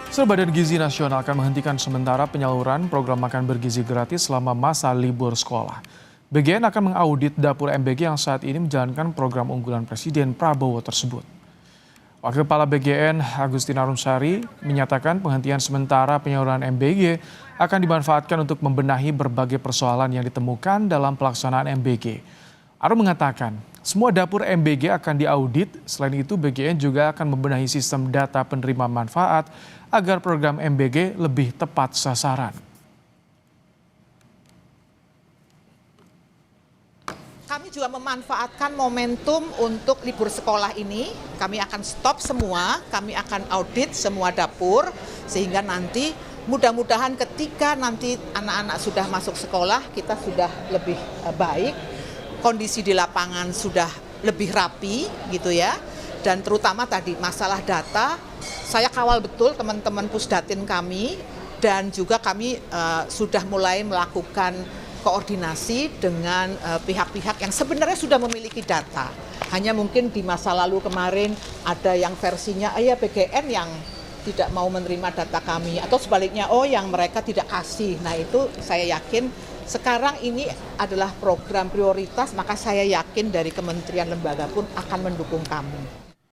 Badan Gizi Nasional akan menghentikan sementara penyaluran program makan bergizi gratis selama masa libur sekolah. BGN akan mengaudit dapur MBG yang saat ini menjalankan program unggulan Presiden Prabowo tersebut. Wakil Kepala BGN Agustina Rumsari menyatakan penghentian sementara penyaluran MBG akan dimanfaatkan untuk membenahi berbagai persoalan yang ditemukan dalam pelaksanaan MBG. Arum mengatakan, semua dapur MBG akan diaudit, selain itu BGN juga akan membenahi sistem data penerima manfaat agar program MBG lebih tepat sasaran. Kami juga memanfaatkan momentum untuk libur sekolah ini. Kami akan stop semua, kami akan audit semua dapur, sehingga nanti mudah-mudahan ketika nanti anak-anak sudah masuk sekolah, kita sudah lebih baik, kondisi di lapangan sudah lebih rapi gitu ya. Dan terutama tadi masalah data, saya kawal betul teman-teman Pusdatin kami, dan juga kami sudah mulai melakukan koordinasi dengan pihak-pihak yang sebenarnya sudah memiliki data. Hanya mungkin di masa lalu kemarin ada yang versinya BGN yang tidak mau menerima data kami, atau sebaliknya yang mereka tidak kasih. Nah itu saya yakin sekarang ini adalah program prioritas, maka saya yakin dari kementerian lembaga pun akan mendukung kami.